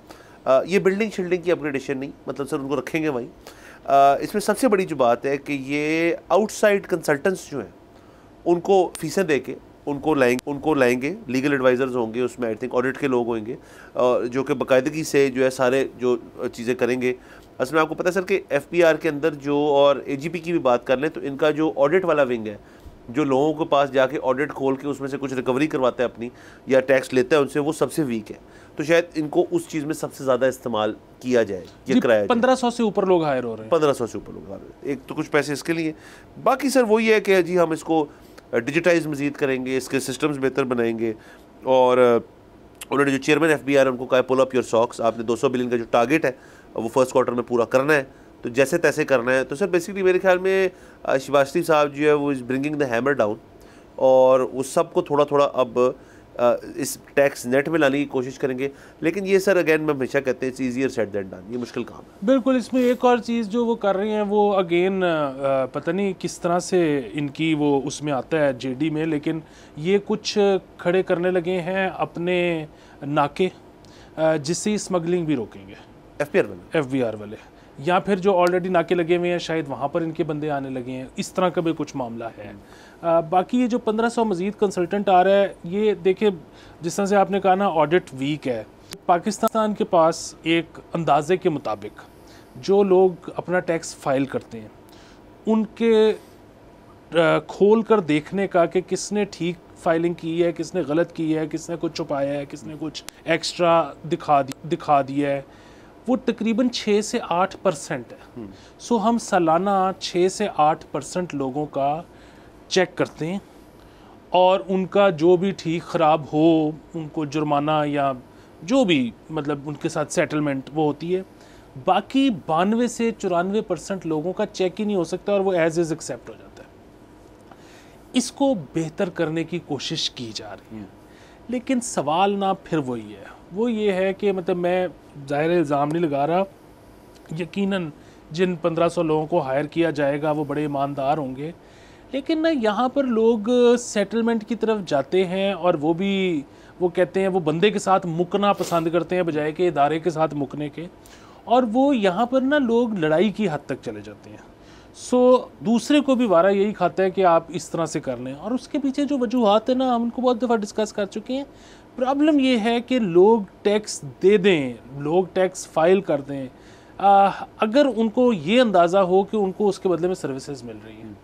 ये बिल्डिंग शिल्डिंग की अपग्रेडेशन नहीं, मतलब सर उनको रखेंगे वहीं। इसमें सबसे बड़ी जो बात है कि ये आउटसाइड कंसल्टेंट्स जो हैं उनको फीसें दे के उनको लाएंगे, लीगल एडवाइज़र्स होंगे उसमें, आई थिंक ऑडिट के लोग होंगे जो कि बाकायदगी से जो है सारे जो चीज़ें करेंगे। असल में आपको पता है सर कि FBR के अंदर जो, और AGP की भी बात कर लें तो इनका जो ऑडिट वाला विंग है, जो लोगों के पास जाके ऑडिट खोल के उसमें से कुछ रिकवरी करवाता है अपनी या टैक्स लेता है उनसे, वो सबसे वीक है। तो शायद इनको उस चीज़ में सबसे ज़्यादा इस्तेमाल किया जाए, ये कराया जाए। 1500 से ऊपर लोग हायर हो रहे हैं, 1500 से ऊपर लोग हायर हो रहे हैं। एक तो कुछ पैसे इसके लिए, बाकी सर वही है कि जी हम इसको डिजिटाइज मज़ीद करेंगे, इसके सिस्टम्स बेहतर बनाएंगे, और उन्होंने जो चेयरमैन FBR उनको कहा पुल अप योर सॉक्स, आपने 200 बिलियन का जो टारगेट है वो फर्स्ट क्वार्टर में पूरा करना है, तो जैसे तैसे करना है। तो सर बेसिकली मेरे ख्याल में शहबाज शरीफ साहब जो है वो is bringing the hammer down, और उस सब को थोड़ा थोड़ा अब इस टैक्स नेट में लाने की कोशिश करेंगे। लेकिन ये सर अगेन मैं हमेशा कहते हैं it's easier said than done, ये मुश्किल काम है। बिल्कुल। इसमें एक और चीज़ जो वो कर रहे हैं वो अगेन पता नहीं किस तरह से इनकी वो उसमें आता है JD में, लेकिन ये कुछ खड़े करने लगे हैं अपने नाके, जिससे स्मगलिंग भी रोकेंगे FBR वाले, या फिर जो ऑलरेडी नाके लगे हुए हैं शायद वहाँ पर इनके बंदे आने लगे हैं, इस तरह का भी कुछ मामला है। बाकी ये जो 1500 मज़ीद कंसल्टेंट आ रहा है, ये देखिए जिस तरह से आपने कहा ना ऑडिट वीक है, पाकिस्तान के पास एक अंदाजे के मुताबिक जो लोग अपना टैक्स फाइल करते हैं उनके खोल कर देखने का कि किसने ठीक फाइलिंग की है, किसने गलत की है, किसने कुछ छुपाया है, किसने कुछ एक्स्ट्रा दिखा दिया है, वो तकरीबन 6 से 8% है। सो हम सालाना 6 से 8% लोगों का चेक करते हैं, और उनका जो भी ठीक ख़राब हो उनको जुर्माना या जो भी मतलब उनके साथ सेटलमेंट वो होती है। बाकी 92 से 94% लोगों का चेक ही नहीं हो सकता और वो एज इज़ एक्सेप्ट हो जाता है। इसको बेहतर करने की कोशिश की जा रही है, लेकिन सवाल ना फिर वही है, वो ये है कि मतलब मैं ज़ाहिर इल्ज़ाम नहीं लगा रहा, यकीनन जिन 1500 लोगों को हायर किया जाएगा वो बड़े ईमानदार होंगे, लेकिन ना यहाँ पर लोग सेटलमेंट की तरफ जाते हैं और वो कहते हैं वो बंदे के साथ मुकना पसंद करते हैं बजाय कि इदारे के साथ मुकने के, और वो यहाँ पर ना लोग लड़ाई की हद तक चले जाते हैं। सो दूसरे को भी वारा यही खाता है कि आप इस तरह से कर लें, और उसके पीछे जो वजूहात है ना हम उनको बहुत दफ़ा डिस्कस कर चुके हैं। प्रॉब्लम ये है कि लोग टैक्स दे दें, लोग टैक्स फाइल कर दें, अगर उनको ये अंदाज़ा हो कि उनको उसके बदले में सर्विसेज मिल रही हैं।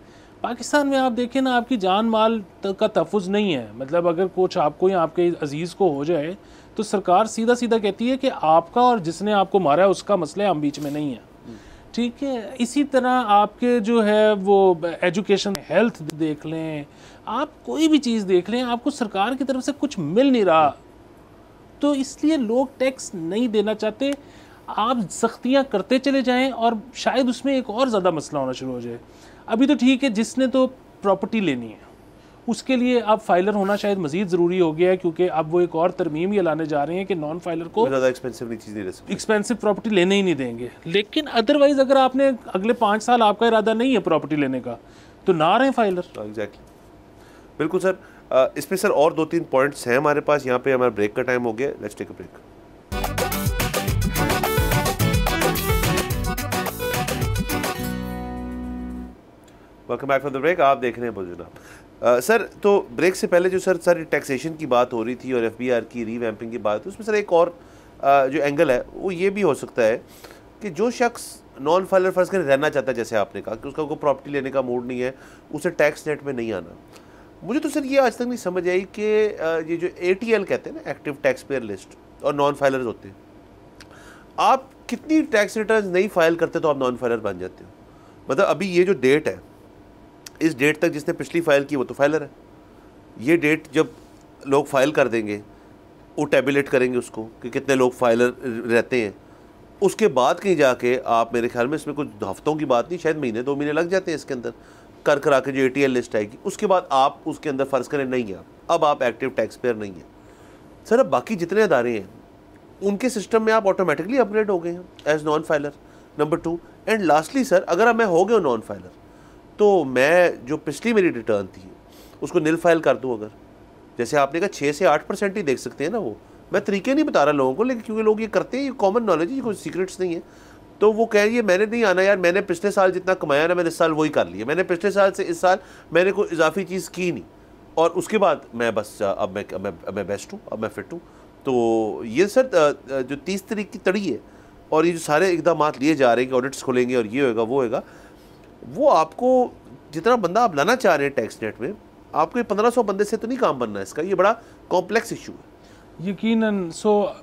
पाकिस्तान में आप देखें ना, आपकी जान माल का तहफ़्फ़ुज़ नहीं है। मतलब अगर कुछ आपको या आपके अजीज़ को हो जाए तो सरकार सीधा सीधा कहती है कि आपका और जिसने आपको मारा है उसका मसला है, हम बीच में नहीं है। ठीक है, इसी तरह आपके जो है वो एजुकेशन, हेल्थ देख लें, आप कोई भी चीज़ देख लें, आपको सरकार की तरफ से कुछ मिल नहीं रहा, तो इसलिए लोग टैक्स नहीं देना चाहते। आप सख्तियाँ करते चले जाएं और शायद उसमें एक और ज़्यादा मसला होना शुरू हो जाए। अभी तो ठीक है, जिसने तो प्रॉपर्टी लेनी है उसके लिए अब फाइलर होना शायद मज़ीद ज़रूरी हो गया है, क्योंकि अब वो एक और तरमीम ये लाने जा रहे हैं कि नॉन फाइलर को ज़्यादा एक्सपेंसिव चीज़ नहीं ले सकते, एक्सपेंसिव प्रॉपर्टी लेने ही नहीं देंगे। लेकिन अदरवाइज़ अगर आपने अगले 5 साल आपका इरादा नहीं है प्रॉपर्टी लेने का, तो ना रहे फाइलर। एग्जैक्टली, बिल्कुल सर। इसमें सर और 2-3 पॉइंट्स हैं हमारे पास। यहाँ पे हमारा ब्रेक का टाइम हो गया, let's take a break. Welcome back from the break. आप देख रहे हैं बुजुर्ग। सर, तो ब्रेक से पहले जो सर सारी टैक्सेशन की बात हो रही थी और FBR की रीवैम्पिंग की बात, उसमें सर एक और जो एंगल है वो ये भी हो सकता है कि जो शख्स नॉन फाइलर फर्ज कर रहना चाहता है, जैसे आपने कहा कि उसका कोई प्रॉपर्टी लेने का मूड नहीं है, उसे टैक्स नेट में नहीं आना। मुझे तो सर ये आज तक नहीं समझ आई कि ये जो ATL कहते हैं ना, एक्टिव टैक्स पेयर लिस्ट, और नॉन फाइलर्स होते हैं, आप कितनी टैक्स रिटर्न नहीं फाइल करते तो आप नॉन फाइलर बन जाते हो। मतलब अभी ये जो डेट है, इस डेट तक जिसने पिछली फाइल की वो तो फाइलर है। ये डेट जब लोग फाइल कर देंगे, वो टैबुलेट करेंगे उसको कि कितने लोग फाइलर रहते हैं, उसके बाद कहीं जाके आप, मेरे ख्याल में इसमें कुछ हफ्तों की बात नहीं, शायद महीने 2 महीने लग जाते हैं इसके अंदर कर करा के जो ATL लिस्ट आएगी, उसके बाद आप उसके अंदर फ़र्ज़ करें नहीं है, अब आप एक्टिव टैक्स पेयर नहीं है। सर, अब बाकी जितने अदारे हैं उनके सिस्टम में आप ऑटोमेटिकली अपग्रेड हो गए हैं as non filer, number 2। And lastly sir, अगर अब मैं हो गया नॉन फाइलर, तो मैं जो पिछली मेरी रिटर्न थी उसको नील फाइल कर दूँ। अगर जैसे आपने कहा 6 से 8% ही देख सकते हैं ना, वो मैं तरीके नहीं बता रहा लोगों को, लेकिन क्योंकि लोग ये करते हैं, ये कॉमन नॉलेज है, ये कोई सीक्रेट्स नहीं है। तो वो कह रही है मैंने नहीं आना यार, मैंने पिछले साल जितना कमाया ना मैंने इस साल वही कर लिया, मैंने पिछले साल से इस साल मैंने कोई इजाफी चीज़ की नहीं, और उसके बाद मैं बस अब मैं बेस्ट हूँ, अब मैं फिट हूँ। तो ये सर जो 30 तारीख की तड़ी है और ये जो सारे इकदाम लिए जा रहे हैं कि ऑडिट्स खुलेंगे और ये होगा वो होगा, वो आपको जितना बंदा आप लाना चाह रहे हैं टैक्स नेट में, आपको 1500 बंदे से तो नहीं काम बनना है इसका, ये बड़ा कॉम्प्लेक्स इशू है। यकीनन।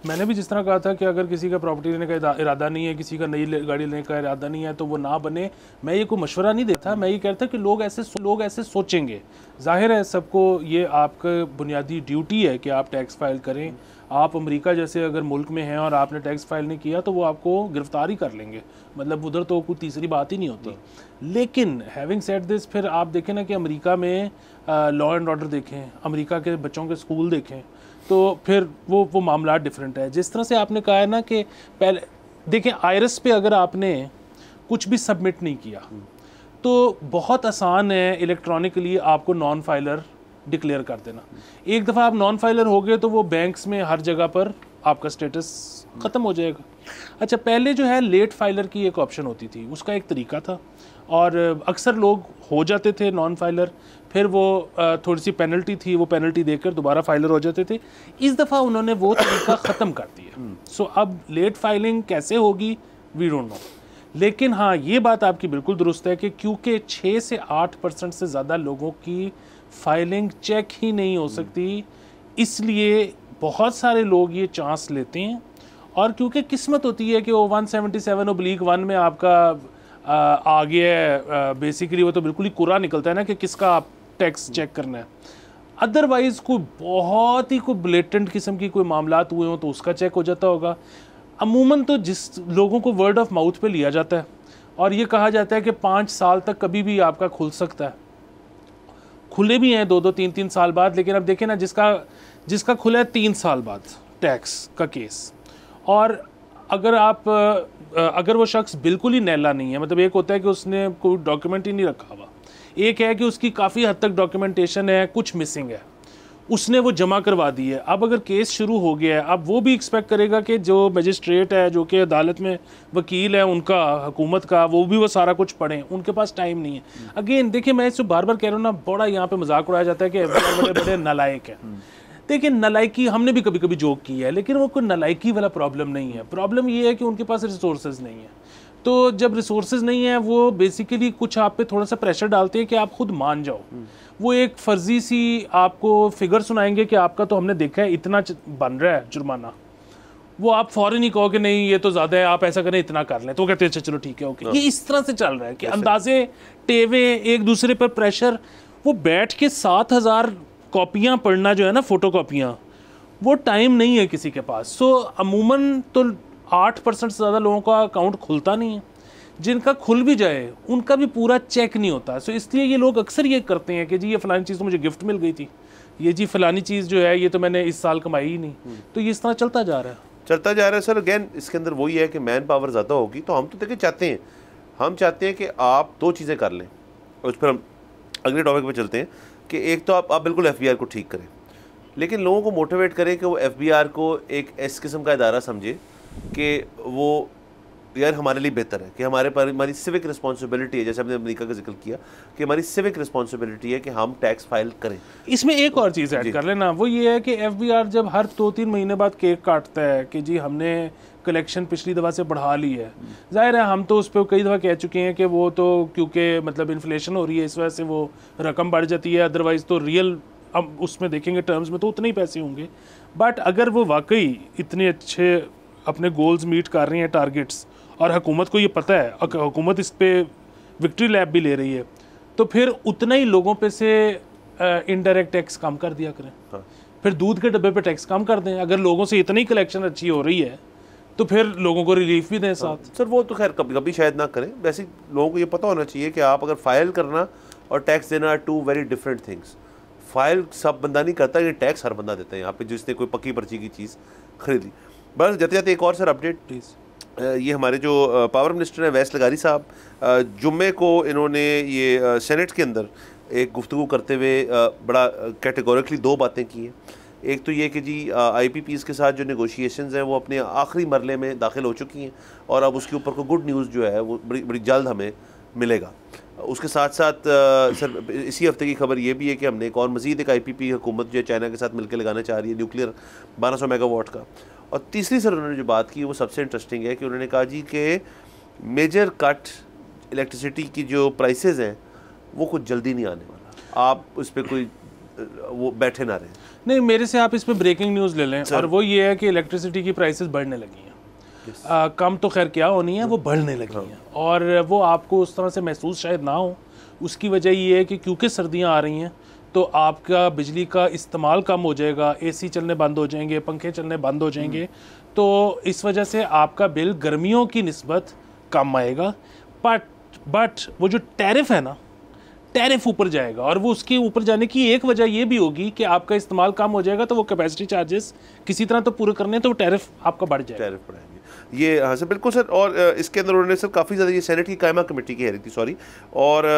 मैंने भी जिस तरह कहा था कि अगर किसी का प्रॉपर्टी लेने का इरादा नहीं है, किसी का नई गाड़ी लेने का इरादा नहीं है, तो वो ना बने। मैं ये कोई मशवरा नहीं देता, मैं ये कहता कि लोग ऐसे सोचेंगे। जाहिर है सबको ये आपका बुनियादी ड्यूटी है कि आप टैक्स फाइल करें। आप अमेरिका जैसे अगर मुल्क में हैं और आपने टैक्स फाइल नहीं किया तो वो आपको गिरफ्तार ही कर लेंगे, मतलब उधर तो कोई तीसरी बात ही नहीं होती। लेकिन हैविंग सेड दिस, फिर आप देखें ना कि अमेरिका में लॉ एंड ऑर्डर देखें, अमेरिका के बच्चों के स्कूल देखें, तो फिर वो मामला डिफरेंट है। जिस तरह से आपने कहा है ना कि पहले देखें, IRS पे अगर आपने कुछ भी सबमिट नहीं किया तो बहुत आसान है इलेक्ट्रॉनिकली आपको नॉन फाइलर डिक्लेयर कर देना। एक दफ़ा आप नॉन फाइलर हो गए तो वो बैंक्स में हर जगह पर आपका स्टेटस ख़त्म हो जाएगा। अच्छा, पहले जो है लेट फाइलर की एक ऑप्शन होती थी, उसका एक तरीका था और अक्सर लोग हो जाते थे नॉन फाइलर, फिर वो थोड़ी सी पेनल्टी थी, वो पेनल्टी देकर दोबारा फाइलर हो जाते थे। इस दफ़ा उन्होंने वो तरीका ख़त्म कर दिया। सो अब लेट फाइलिंग कैसे होगी वी डोंट नो, लेकिन हाँ ये बात आपकी बिल्कुल दुरुस्त है कि क्योंकि 6 से 8% से ज़्यादा लोगों की फाइलिंग चेक ही नहीं हो सकती, इसलिए बहुत सारे लोग ये चांस लेते हैं। और क्योंकि किस्मत होती है कि वो 177/1 में आपका आ गया है, बेसिकली वो तो बिल्कुल ही कुरा निकलता है ना कि किसका आप टैक्स चेक करना है। अदरवाइज़ कोई बहुत ही कोई ब्लेटेंट किस्म की कोई मामलात हुए हों तो उसका चेक हो जाता होगा। अमूमन तो जिस लोगों को वर्ड ऑफ माउथ पे लिया जाता है और ये कहा जाता है कि 5 साल तक कभी भी आपका खुल सकता है, खुले भी हैं 2-2, 3-3 साल बाद। लेकिन अब देखें ना, जिसका खुला है 3 साल बाद टैक्स का केस, और अगर वो शख्स बिल्कुल ही नैला नहीं है, मतलब एक होता है कि उसने कोई डॉक्यूमेंट ही नहीं रखा हुआ, एक है कि उसकी काफ़ी हद तक डॉक्यूमेंटेशन है, कुछ मिसिंग है, उसने वो जमा करवा दी है। अब अगर केस शुरू हो गया है, अब वो भी एक्सपेक्ट करेगा कि जो मजिस्ट्रेट है, जो कि अदालत में वकील है उनका, हुकूमत का, वो भी वो सारा कुछ पढ़ें, उनके पास टाइम नहीं है। अगेन देखिए, मैं इसको बार बार कह रहा हूँ ना, बड़ा यहाँ पे मजाक उड़ाया जाता है कि बड़े बड़े नालायक हैं। देखिए, नलायकी हमने भी कभी कभी जोक की है, लेकिन वो कोई नलायकी वाला प्रॉब्लम नहीं है। प्रॉब्लम ये है कि उनके पास रिसोर्सेज नहीं है। तो जब रिसोर्सेज नहीं है वो बेसिकली कुछ आप पे थोड़ा सा प्रेशर डालते हैं कि आप खुद मान जाओ। वो एक फर्जी सी आपको फिगर सुनाएंगे कि आपका तो हमने देखा है इतना बन रहा है जुर्माना, वो आप फौरन ही कहो कि नहीं ये तो ज़्यादा है, आप ऐसा करें इतना कर लें, तो कहते हैं अच्छा चलो ठीक है ओके। ये इस तरह से चल रहा है कि अंदाजे टेवे एक दूसरे पर प्रेशर। वो बैठ के 7,000 कॉपियाँ पढ़ना जो है ना, फोटो कॉपियाँ, वो टाइम नहीं है किसी के पास। सो अमूमन तो 8% से ज़्यादा लोगों का अकाउंट खुलता नहीं है, जिनका खुल भी जाए उनका भी पूरा चेक नहीं होता। सो इसलिए ये लोग अक्सर ये करते हैं कि जी ये फ़लानी चीज़ तो मुझे गिफ्ट मिल गई थी, ये जी फ़लानी चीज़ जो है ये तो मैंने इस साल कमाई ही नहीं। तो ये इस तरह चलता जा रहा है सर। अगेन इसके अंदर वही है कि मैन पावर ज़्यादा होगी, तो हम तो देखिए चाहते हैं, हम चाहते हैं कि आप 2 चीज़ें कर लें। और उस पर हम अगले टॉपिक पे चलते हैं कि एक तो आप बिल्कुल FBI को ठीक करें, लेकिन लोगों को मोटिवेट करें कि वो FBI को एक इस किस्म का इदारा समझे कि वो यार हमारे लिए बेहतर है, कि हमारी सिविक रिस्पॉन्सिबिलिटी है, जैसे हमने अमेरिका का जिक्र किया कि हमारी सिविक रिस्पॉन्सिबिलिटी है कि हम टैक्स फाइल करें। इसमें एक और चीज़ ऐड कर लेना, वो ये है कि FBI जब हर 2-3 महीने बाद केक काटता है कि जी हमने कलेक्शन पिछली दफ़ा से बढ़ा ली है, जाहिर है हम तो उस पर कई दफ़ा कह चुके हैं कि वो तो क्योंकि मतलब इन्फ्लेशन हो रही है इस वजह से वो रकम बढ़ जाती है, अदरवाइज़ तो रियल अब उसमें देखेंगे टर्म्स में तो उतने ही पैसे होंगे। बट अगर वो वाकई इतने अच्छे अपने गोल्स मीट कर रही हैं, टारगेट्स, और हुकूमत को ये पता है, हुकूमत इस पर विक्ट्री लैप भी ले रही है, तो फिर उतना ही लोगों पे से इनडायरेक्ट टैक्स कम कर दिया करें। हाँ। फिर दूध के डब्बे पे टैक्स कम कर दें। अगर लोगों से इतनी कलेक्शन अच्छी हो रही है तो फिर लोगों को रिलीफ भी दें साथ। सर वो तो खैर कभी कभी शायद ना करें, वैसे लोगों को ये पता होना चाहिए कि आप अगर फाइल करना और टैक्स देना are 2 very different things. File सब बंदा नहीं करता, ये टैक्स हर बंदा देता है यहाँ पे जिसने कोई पक्की पर्ची की चीज़ खरीदी। बस जाते जाते एक और सर अपडेट प्लीज़। ये हमारे जो पावर मिनिस्टर हैं वैस लगारी साहब, जुम्मे को इन्होंने ये सेनेट के अंदर एक गुफ्तगू करते हुए बड़ा कैटेगोरिकली 2 बातें की हैं। एक तो ये कि जी IPPs के साथ जो नेगोशिएशंस हैं वो अपने आखिरी मरले में दाखिल हो चुकी हैं और अब उसके ऊपर को गुड न्यूज़ जो है वो बड़ी जल्द हमें मिलेगा। उसके साथ साथ सर इसी हफ्ते की खबर ये भी है कि हमने एक और मज़ीद एक IPP हुकूमत जो है चाइना के साथ मिलकर लगाना चाह रही है, न्यूक्लियर 1200 मेगावाट का। और तीसरी सर उन्होंने जो बात की वो सबसे इंटरेस्टिंग है कि उन्होंने कहा जी कि मेजर कट इलेक्ट्रिसिटी की जो प्राइसेस हैं वो कुछ जल्दी नहीं आने वाला, आप उस पर कोई वो बैठे ना रहें। नहीं, मेरे से आप इस पर ब्रेकिंग न्यूज़ ले लें, और वो ये है कि इलेक्ट्रिसिटी की प्राइसेस बढ़ने लगी हैं। कम तो खैर क्या होनी है, वो बढ़ने लगी हैं। और वो आपको उस तरह से महसूस शायद ना हो। उसकी वजह ये है कि क्योंकि सर्दियाँ आ रही हैं तो आपका बिजली का इस्तेमाल कम हो जाएगा, AC चलने बंद हो जाएंगे, पंखे चलने बंद हो जाएंगे, तो इस वजह से आपका बिल गर्मियों की निस्बत कम आएगा। बट वो जो टैरिफ है ना, टैरिफ ऊपर जाएगा, और वो उसके ऊपर जाने की एक वजह ये भी होगी कि आपका इस्तेमाल कम हो जाएगा, तो वो कैपेसिटी चार्जेस किसी तरह तो पूरे करने, तो वो टैरिफ आपका बढ़ जाएगा। टैरिफ बढ़ाएंगे ये, हाँ सर बिल्कुल सर। और इसके अंदर उन्होंने सर काफ़ी ज़्यादा ये सेनेट की कायमा कमेटी की है रही थी, सॉरी। और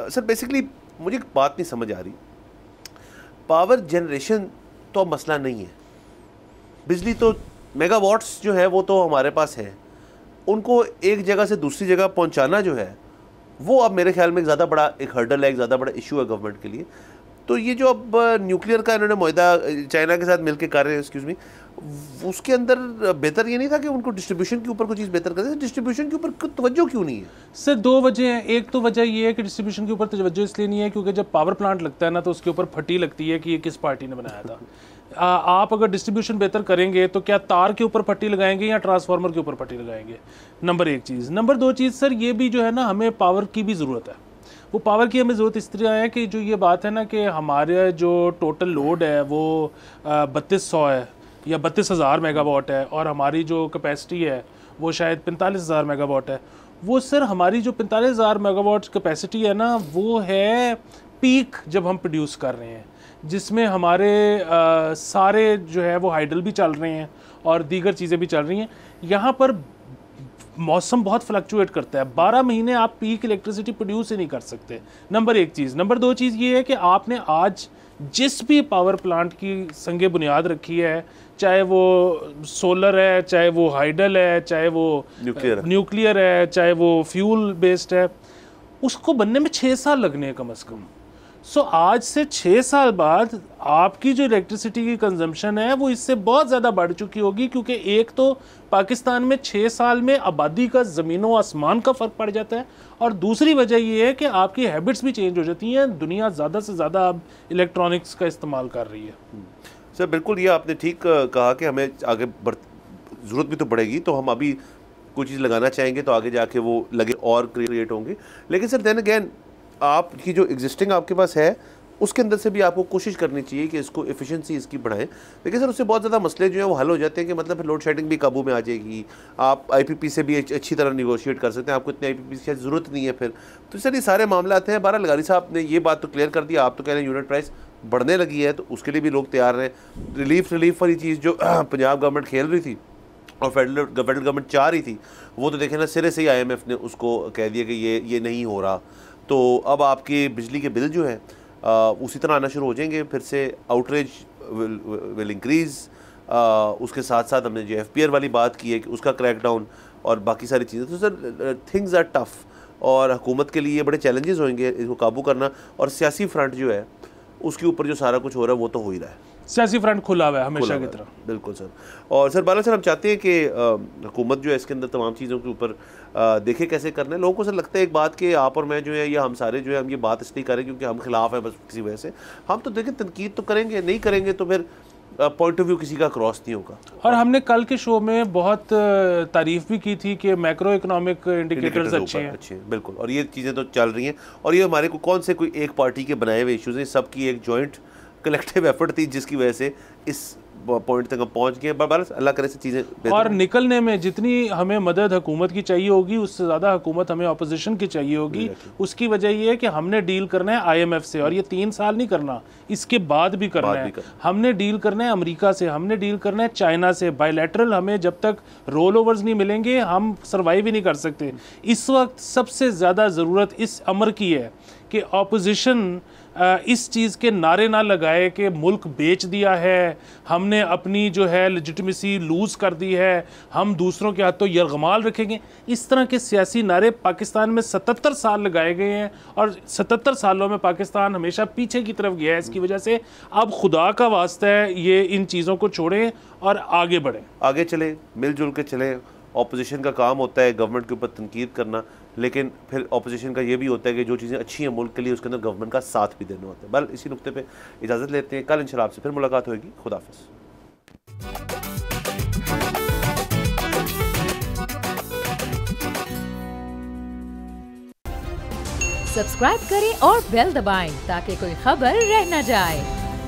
सर बेसिकली मुझे एक बात नहीं समझ आ रही, पावर जनरेशन तो अब मसला नहीं है, बिजली तो मेगावाट्स जो है वो तो हमारे पास है, उनको एक जगह से दूसरी जगह पहुंचाना जो है वो अब मेरे ख्याल में एक ज़्यादा बड़ा एक हर्डल है, एक ज़्यादा बड़ा इशू है गवर्नमेंट के लिए। तो ये जो अब न्यूक्लियर का इन्होंने मुआहदा चाइना के साथ मिलकर कर रहे हैं, एक्सक्यूज़ मी, उसके अंदर बेहतर ये नहीं था कि उनको डिस्ट्रीब्यूशन के ऊपर कोई चीज़ बेहतर कर दे? डिस्ट्रीब्यूशन के ऊपर तवज्जो क्यों नहीं है? सर 2 वजह हैं। एक तो वजह ये है कि डिस्ट्रीब्यूशन के ऊपर तवज्जो इसलिए नहीं है क्योंकि जब पावर प्लांट लगता है ना तो उसके ऊपर फटी लगती है कि ये किस पार्टी ने बनाया था। आप अगर डिस्ट्रीब्यूशन बेहतर करेंगे तो क्या तार के ऊपर पट्टी लगाएंगे या ट्रांसफार्मर के ऊपर पट्टी लगाएंगे? नंबर 1 चीज़। नंबर 2 चीज़ सर ये भी जो है ना, हमें पावर की भी ज़रूरत है। वो पावर की हमें ज़रूरत इस तरह है कि जो ये बात है ना कि हमारे जो टोटल लोड है वो 3200 है या 32,000 मेगावाट है, और हमारी जो कैपेसिटी है वो शायद 45,000 मेगावाट है। वो सर हमारी जो 45,000 मेगावाट कैपेसिटी है ना, वो है पीक जब हम प्रोड्यूस कर रहे हैं, जिसमें हमारे सारे जो है वो हाइडल भी चल रहे हैं और दीगर चीज़ें भी चल रही हैं। यहाँ पर मौसम बहुत फ्लक्चुएट करता है, 12 महीने आप पीक इलेक्ट्रिसिटी प्रोड्यूस ही नहीं कर सकते। नंबर 1 चीज़। नंबर 2 चीज़ ये है कि आपने आज जिस भी पावर प्लांट की संगे बुनियाद रखी है, चाहे वो सोलर है, चाहे वो हाइडल है, चाहे वो न्यूक्लियर है, चाहे वो फ्यूल बेस्ड है, उसको बनने में 6 साल लगने हैं कम से कम। सो आज से 6 साल बाद आपकी जो इलेक्ट्रिसिटी की कंजम्पशन है वो इससे बहुत ज़्यादा बढ़ चुकी होगी, क्योंकि एक तो पाकिस्तान में 6 साल में आबादी का ज़मीनों आसमान का फ़र्क पड़ जाता है, और दूसरी वजह ये है कि आपकी हैबिट्स भी चेंज हो जाती हैं। दुनिया ज़्यादा से ज़्यादा अब इलेक्ट्रॉनिक्स का इस्तेमाल कर रही है। सर बिल्कुल, ये आपने ठीक कहा कि हमें आगे ज़रूरत भी तो बढ़ेगी, तो हम अभी कोई चीज़ लगाना चाहेंगे तो आगे जाके वो लगे और क्रिएट होंगे। लेकिन सर देन अगेन आपकी जो एग्जिस्टिंग आपके पास है उसके अंदर से भी आपको कोशिश करनी चाहिए कि इसको एफिशिएंसी इसकी बढ़ाएं। लेकिन सर उससे बहुत ज़्यादा मसले जो हैं वो हल हो जाते हैं कि मतलब फिर लोड शेडिंग भी काबू में आ जाएगी, आप आईपीपी से भी अच्छी तरह निगोशिएट कर सकते हैं, आपको इतने आईपीपी की ज़रूरत नहीं है फिर। तो सर ये सारे मामला हैं। बहरहाल लगारी साहब ने ये बात तो क्लियर कर दिया, आप तो कह रहे हैं यूनिट प्राइस बढ़ने लगी है, तो उसके लिए भी लोग तैयार हैं। रिलीफ वाली चीज़ जो पंजाब गवर्नमेंट खेल रही थी और फेडरल गवर्नमेंट चाह रही थी, वो तो देखें ना सिरे से ही IMF ने उसको कह दिया कि ये नहीं हो रहा। तो अब आपके बिजली के बिल जो हैं उसी तरह आना शुरू हो जाएंगे फिर से, आउटरेज विल इंक्रीज़। उसके साथ साथ हमने जो FPR वाली बात की है कि उसका क्रैकडाउन और बाकी सारी चीज़ें, तो सर थिंग्स आर टफ और हुकूमत के लिए ये बड़े चैलेंजेस होंगे इसको काबू करना। और सियासी फ्रंट जो है उसके ऊपर जो सारा कुछ हो रहा है वो तो हो ही रहा है, सियासी फ्रंट खुला हुआ है हमेशा की तरह। बिल्कुल सर। और सर बाला सर हम चाहते हैं कि हुकूमत जो है इसके अंदर तमाम चीज़ों के ऊपर देखे कैसे करना है। लोगों को सर लगता है एक बात कि आप और मैं जो है या हम सारे जो है हम ये बात इसलिए करें क्योंकि हम खिलाफ हैं बस किसी वजह से। हम तो देखें तनकीद तो करेंगे, नहीं करेंगे तो फिर पॉइंट ऑफ व्यू किसी का क्रॉस नहीं होगा। और हमने कल के शो में बहुत तारीफ भी की थी कि मैक्रो इकोनॉमिक इंडिकेटर्स अच्छे हैं। बिल्कुल, और ये चीज़ें तो चल रही हैं और ये हमारे को कौन से कोई एक पार्टी के बनाए हुए इश्यूज़ हैं, सबकी एक जॉइंट कलेक्टिव एफर्ट थी जिसकी वजह से इस पॉइंट तक हम पहुंच गए। बस अल्लाह करे से चीज़ें और निकलने में जितनी हमें मदद हुकूमत की चाहिए होगी उससे ज़्यादा हुकूमत हमें अपोजिशन की चाहिए होगी। उसकी वजह ये है कि हमने डील करना है IMF से, और ये 3 साल नहीं करना, इसके बाद भी करना है। हमने डील करना है अमेरिका से, हमने डील करना है चाइना से। बायलैटरल हमें जब तक रोल ओवर्स नहीं मिलेंगे हम सर्वाइव ही नहीं कर सकते। इस वक्त सबसे ज़्यादा ज़रूरत इस अमर की है कि अपोजिशन इस चीज़ के नारे ना लगाए कि मुल्क बेच दिया है, हमने अपनी जो है लेजिटिमेसी लूज़ कर दी है, हम दूसरों के हाथों यरगमाल रखेंगे। इस तरह के सियासी नारे पाकिस्तान में 77 साल लगाए गए हैं और 77 सालों में पाकिस्तान हमेशा पीछे की तरफ गया है। इसकी वजह से अब खुदा का वास्ता है ये इन चीज़ों को छोड़ें और आगे बढ़ें, आगे चले, मिलजुल के चलें। ऑपोजिशन का काम होता है गवर्नमेंट के ऊपर तनकीद करना, लेकिन फिर ऑपोजिशन का ये भी होता है कि जो चीज़ें अच्छी हैं मुल्क के लिए उसके अंदर गवर्नमेंट का साथ भी देना होता है। बल इसी नुक्ते पे इजाज़त लेते हैं, कल इंशाल्लाह आपसे फिर मुलाकात होगी। खुदा हाफ़िज़। सब्सक्राइब करें और बेल दबाएं ताकि कोई खबर रह न जाए।